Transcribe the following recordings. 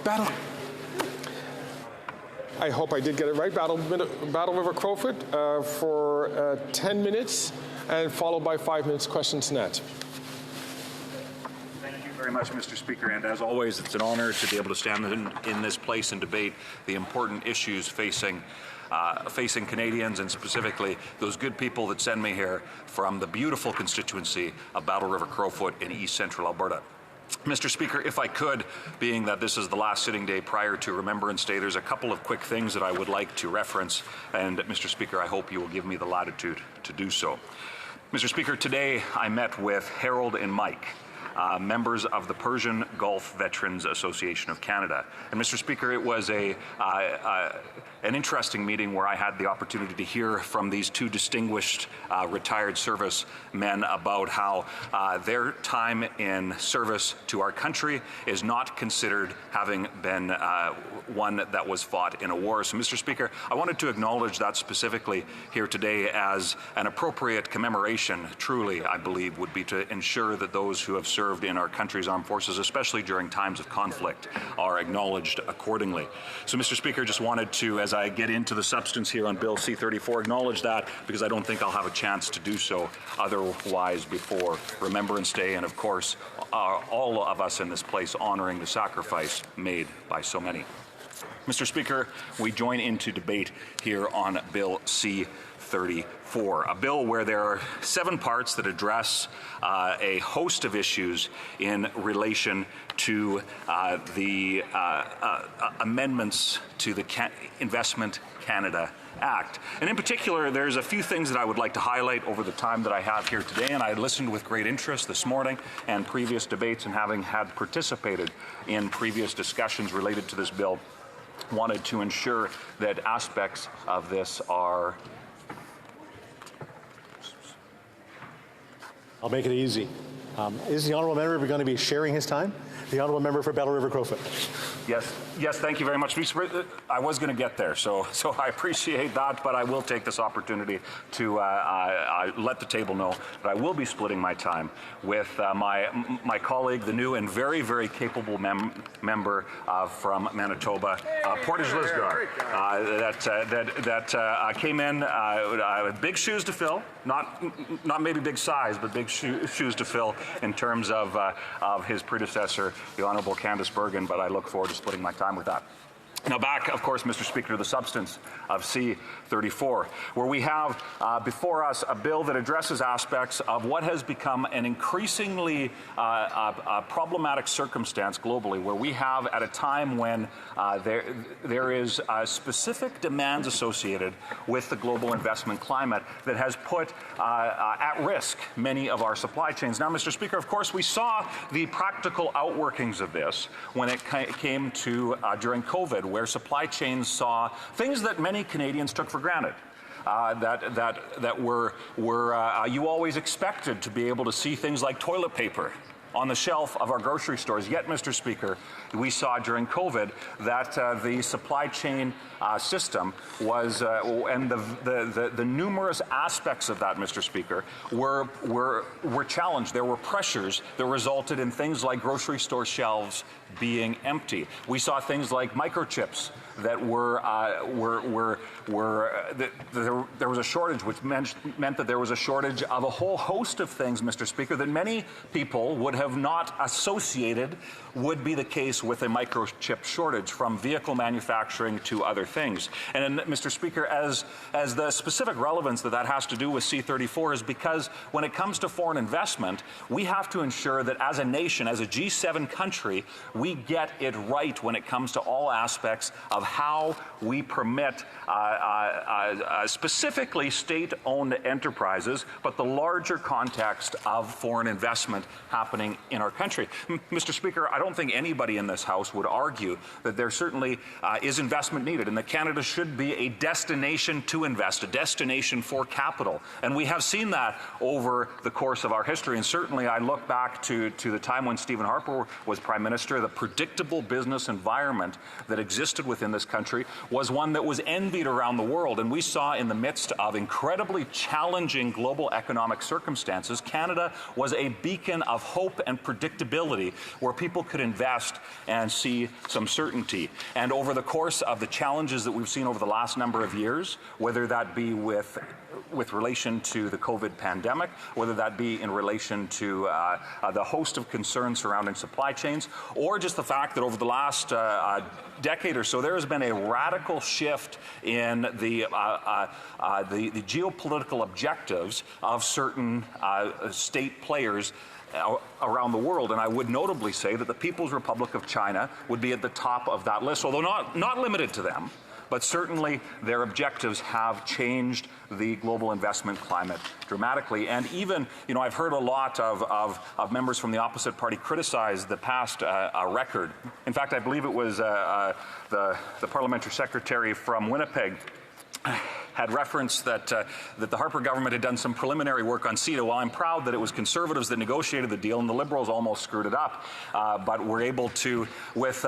Battle. I hope I did get it right. Battle River Crowfoot for 10 minutes, and followed by 5 minutes questions and answers. Thank you very much, Mr. Speaker. And as always, it's an honor to be able to stand in this place and debate the important issues facing Canadians, and specifically those good people that send me here from the beautiful constituency of Battle River Crowfoot in East Central Alberta. Mr. Speaker, if I could, being that this is the last sitting day prior to Remembrance Day, there's a couple of quick things that I would like to reference, and Mr. Speaker, I hope you will give me the latitude to do so. Mr. Speaker, today I met with Harold and Mike, members of the Persian Gulf Veterans Association of Canada. And Mr. Speaker, it was an interesting meeting where I had the opportunity to hear from these two distinguished retired service men about how their time in service to our country is not considered having been one that was fought in a war. So, Mr. Speaker, I wanted to acknowledge that specifically here today as an appropriate commemoration, truly, I believe, would be to ensure that those who have served in our country's armed forces, especially during times of conflict, are acknowledged accordingly. So, Mr. Speaker, just wanted to, as I get into the substance here on Bill C-34, acknowledge that, because I don't think I'll have a chance to do so otherwise before Remembrance Day, and of course, all of us in this place honoring the sacrifice made by so many. Mr. Speaker, we join into debate here on Bill C-34, a bill where there are 7 parts that address a host of issues in relation to the amendments to the Investment Canada Act. And in particular, there's a few things that I would like to highlight over the time that I have here today, and I listened with great interest this morning and previous debates, and having had participated in previous discussions related to this bill, wanted to ensure that aspects of this are... I'll make it easy. Is the honourable member going to be sharing his time? The honourable member for Battle River Crowfoot. Yes, thank you very much. I was going to get there, so I appreciate that, but I will take this opportunity to let the table know that I will be splitting my time with my colleague, the new and very, very capable member from Manitoba, Portage Lisgar, that came in with big shoes to fill, not maybe big size, but big shoes to fill in terms of his predecessor, the Honourable Candice Bergen, but I look forward to splitting my time with that. Now back, of course, Mr. Speaker, to the substance of C-34, where we have before us a bill that addresses aspects of what has become an increasingly problematic circumstance globally, where we have, at a time when there is specific demands associated with the global investment climate that has put at risk many of our supply chains. Now, Mr. Speaker, of course, we saw the practical outworkings of this when it came to during COVID, where supply chains saw things that many Canadians took for granted. That were you always expected to be able to see things like toilet paper on the shelf of our grocery stores. Yet, Mr. Speaker, we saw during COVID that the supply chain system was, and the numerous aspects of that, Mr. Speaker, were challenged. There were pressures that resulted in things like grocery store shelves being empty. We saw things like microchips that there was a shortage, which meant that there was a shortage of a whole host of things, Mr. Speaker, that many people would have not associated would be the case with a microchip shortage, from vehicle manufacturing to other things. And Mr. Speaker, as the specific relevance that has to do with C-34 is because when it comes to foreign investment, we have to ensure that as a nation, as a G7 country, we get it right when it comes to all aspects of how we permit specifically state-owned enterprises, but the larger context of foreign investment happening in our country. Mr. Speaker, I don't think anybody in this House would argue that there certainly is investment needed, and that Canada should be a destination to invest, a destination for capital. And we have seen that over the course of our history. And certainly I look back to the time when Stephen Harper was Prime Minister. The predictable business environment that existed within this country was one that was envied around the world. And we saw, in the midst of incredibly challenging global economic circumstances, Canada was a beacon of hope and predictability where people could invest and see some certainty. And over the course of the challenges that we've seen over the last number of years, whether that be with relation to the COVID pandemic, whether that be in relation to the host of concerns surrounding supply chains, or just the fact that over the last decade or so, there has been a radical shift in the geopolitical objectives of certain state players around the world. And I would notably say that the People's Republic of China would be at the top of that list, although not limited to them. But certainly their objectives have changed the global investment climate dramatically. And even, I've heard a lot of members from the opposite party criticize the past record. In fact, I believe it was the parliamentary secretary from Winnipeg had referenced that the Harper government had done some preliminary work on CETA. Well, I'm proud that it was Conservatives that negotiated the deal, and the Liberals almost screwed it up. But we're able to, with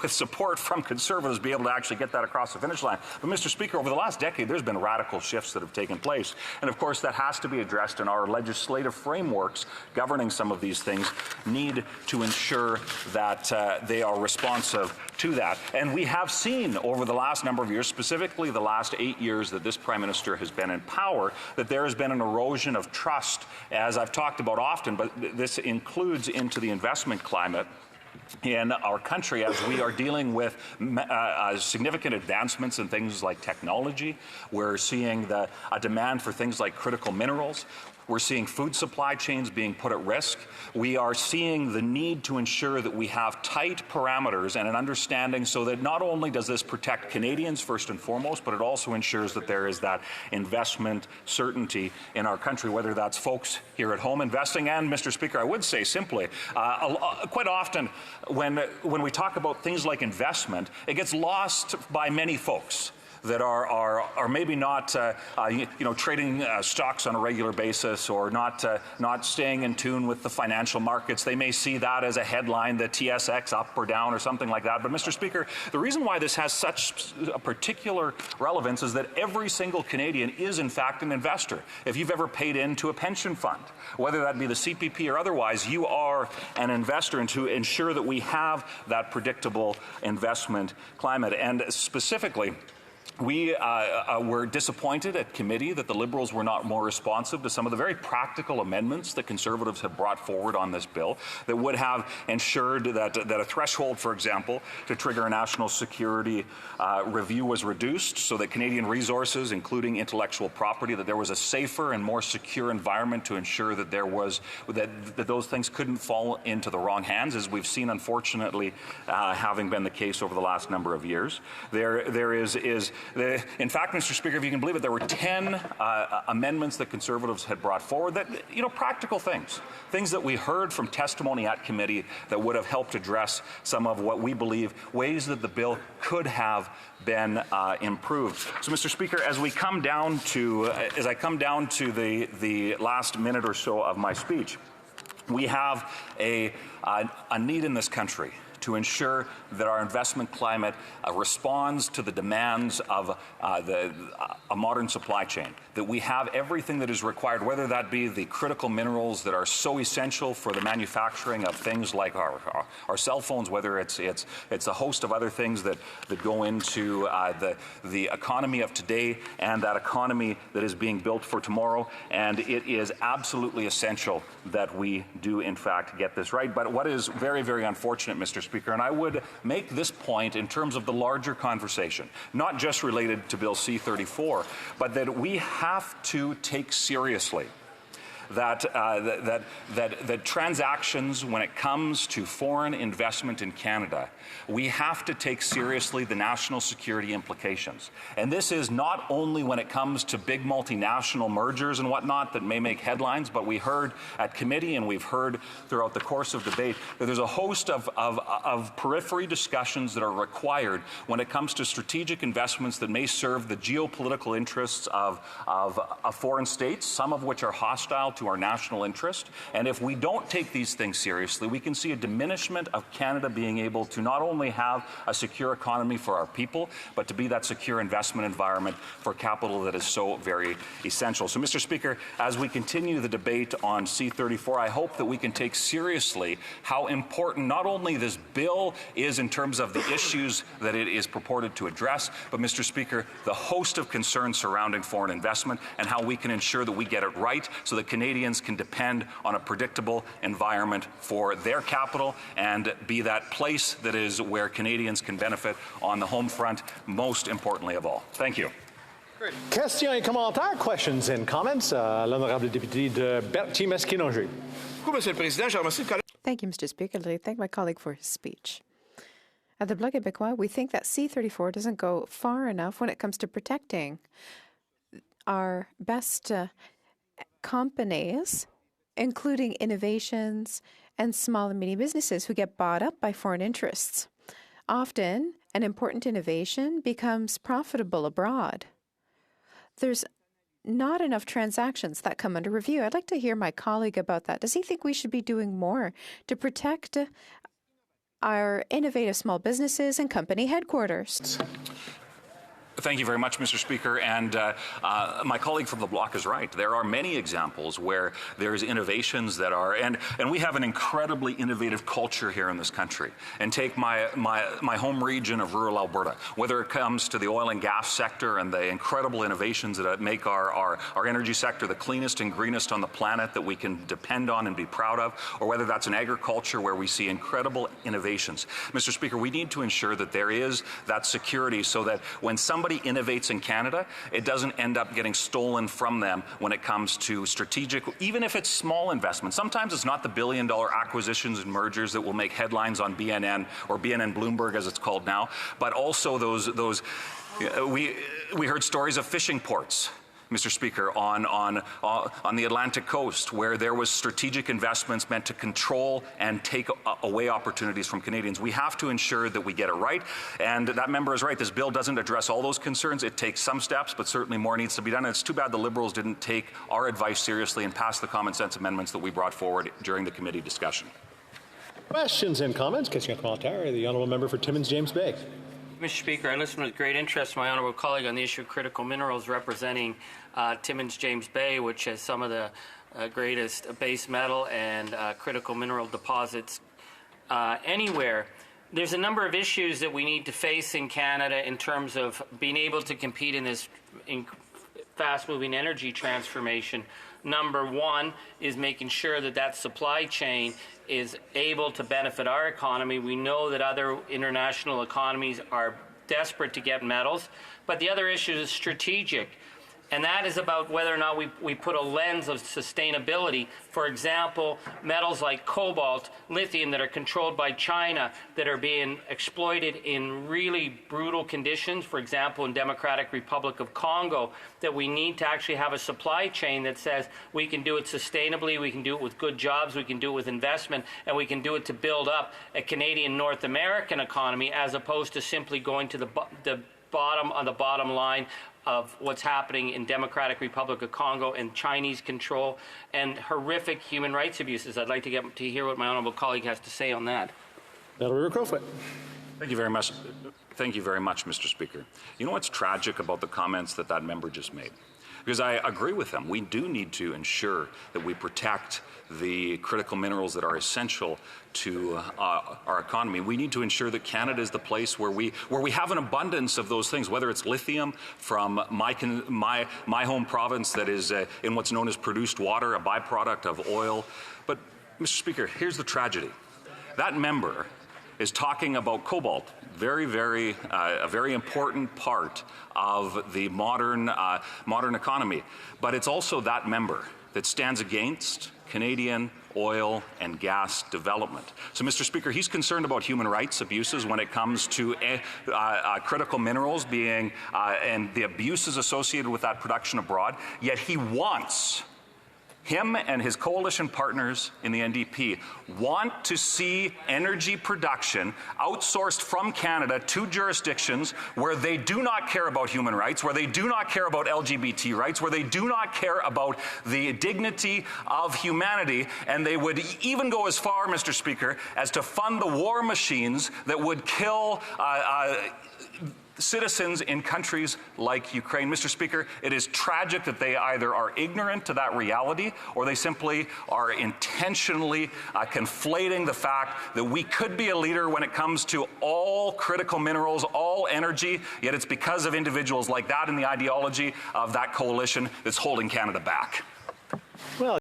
support from Conservatives, be able to actually get that across the finish line. But, Mr. Speaker, over the last decade, there's been radical shifts that have taken place. And, of course, that has to be addressed, in our legislative frameworks governing some of these things need to ensure that they are responsive to that. And we have seen over the last number of years, specifically the last 8 years that this Prime Minister has been in power, that there has been an erosion of trust, as I've talked about often, but this includes into the investment climate in our country as we are dealing with significant advancements in things like technology. We're seeing a demand for things like critical minerals. We're seeing food supply chains being put at risk. We are seeing the need to ensure that we have tight parameters and an understanding so that not only does this protect Canadians first and foremost, but it also ensures that there is that investment certainty in our country, whether that's folks here at home investing. And, Mr. Speaker, I would say simply, quite often when we talk about things like investment, it gets lost by many folks that are maybe not trading stocks on a regular basis, or not staying in tune with the financial markets. They may see that as a headline, the TSX up or down or something like that. But, Mr. Speaker, the reason why this has such a particular relevance is that every single Canadian is in fact an investor. If you've ever paid into a pension fund, whether that be the CPP or otherwise, you are an investor, and to ensure that we have that predictable investment climate. And specifically, we were disappointed at committee that the Liberals were not more responsive to some of the very practical amendments that Conservatives have brought forward on this bill that would have ensured that a threshold, for example, to trigger a national security review was reduced, so that Canadian resources, including intellectual property, that there was a safer and more secure environment to ensure that that those things couldn't fall into the wrong hands, as we've seen, unfortunately, having been the case over the last number of years. In fact, Mr. Speaker, if you can believe it, there were 10 amendments that Conservatives had brought forward that, practical things that we heard from testimony at committee that would have helped address some of what we believe ways that the bill could have been improved. So, Mr. Speaker, as I come down to the last minute or so of my speech, we have a need in this country to ensure that our investment climate responds to the demands of a modern supply chain, that we have everything that is required, whether that be the critical minerals that are so essential for the manufacturing of things like our cell phones, whether it's a host of other things that go into the economy of today and that economy that is being built for tomorrow. And it is absolutely essential that we do, in fact, get this right. But what is very, very unfortunate, Mr. Speaker, and I would make this point in terms of the larger conversation, not just related to Bill C-34, but that we have to take seriously that transactions, when it comes to foreign investment in Canada, we have to take seriously the national security implications. And this is not only when it comes to big multinational mergers and whatnot that may make headlines, but we heard at committee and we've heard throughout the course of debate that there's a host of periphery discussions that are required when it comes to strategic investments that may serve the geopolitical interests of foreign states, some of which are hostile to our national interest. And if we don't take these things seriously, we can see a diminishment of Canada being able to not only have a secure economy for our people, but to be that secure investment environment for capital that is so very essential. So, Mr. Speaker, as we continue the debate on C-34, I hope that we can take seriously how important not only this bill is in terms of the issues that it is purported to address, but, Mr. Speaker, the host of concerns surrounding foreign investment and how we can ensure that we get it right so that Canadians can depend on a predictable environment for their capital and be that place that is where Canadians can benefit on the home front, most importantly of all. Thank you. Questions et commentaires, questions and comments. L'honorable député de Berthier-Masquinongé. Monsieur le Président, je remercie le collègue. Thank you, Mr. Speaker. I'd like to thank my colleague for his speech. At the Bloc Québécois, we think that C-34 doesn't go far enough when it comes to protecting our best companies, including innovations and small and medium businesses who get bought up by foreign interests. Often, an important innovation becomes profitable abroad. There's not enough transactions that come under review. I'd like to hear my colleague about that. Does he think we should be doing more to protect our innovative small businesses and company headquarters? Thank you very much, Mr. Speaker. And my colleague from the Bloc is right. There are many examples where there's innovations that are, and we have an incredibly innovative culture here in this country. And take my home region of rural Alberta, whether it comes to the oil and gas sector and the incredible innovations that make our energy sector the cleanest and greenest on the planet that we can depend on and be proud of, or whether that's in agriculture where we see incredible innovations. Mr. Speaker, we need to ensure that there is that security so that when somebody innovates in Canada, it doesn't end up getting stolen from them when it comes to strategic, even if it's small investments. Sometimes it's not the billion-dollar acquisitions and mergers that will make headlines on BNN or BNN Bloomberg as it's called now, but also those we heard stories of fishing ports, Mr. Speaker, on the Atlantic coast, where there was strategic investments meant to control and take away opportunities from Canadians. We have to ensure that we get it right, and that member is right. This bill doesn't address all those concerns. It takes some steps, but certainly more needs to be done. And it's too bad the Liberals didn't take our advice seriously and pass the common sense amendments that we brought forward during the committee discussion. Questions and comments. Questions et commentaires. The honourable member for Timmins James Bay. Mr. Speaker, I listened with great interest to my honourable colleague on the issue of critical minerals representing Timmins James Bay, which has some of the greatest base metal and critical mineral deposits anywhere. There's a number of issues that we need to face in Canada in terms of being able to compete in this fast-moving energy transformation. Number one is making sure that that supply chain is able to benefit our economy. We know that other international economies are desperate to get metals, but the other issue is strategic. And that is about whether or not we put a lens of sustainability. For example, metals like cobalt, lithium that are controlled by China, that are being exploited in really brutal conditions, for example, in Democratic Republic of Congo, that we need to actually have a supply chain that says we can do it sustainably, we can do it with good jobs, we can do it with investment, and we can do it to build up a Canadian North American economy as opposed to simply going to the bottom line of what's happening in Democratic Republic of Congo and Chinese control and horrific human rights abuses. I'd like to hear what my honourable colleague has to say on that. Honourable Crowfoot. Thank you very much. Thank you very much, Mr. Speaker. You know what's tragic about the comments that member just made? Because I agree with them. We do need to ensure that we protect the critical minerals that are essential to our economy. We need to ensure that Canada is the place where we have an abundance of those things, whether it's lithium from my home province that is in what's known as produced water, a byproduct of oil. But, Mr. Speaker, here's the tragedy. That member is talking about cobalt, a very important part of the modern economy. But it's also that member that stands against Canadian oil and gas development. So, Mr. Speaker, he's concerned about human rights abuses when it comes to critical minerals being and the abuses associated with that production abroad. Yet he wants him and his coalition partners in the NDP want to see energy production outsourced from Canada to jurisdictions where they do not care about human rights, where they do not care about LGBT rights, where they do not care about the dignity of humanity, and they would even go as far, Mr. Speaker, as to fund the war machines that would kill citizens in countries like Ukraine. Mr. Speaker, it is tragic that they either are ignorant to that reality or they simply are intentionally conflating the fact that we could be a leader when it comes to all critical minerals, all energy, yet it's because of individuals like that and the ideology of that coalition that's holding Canada back. Well,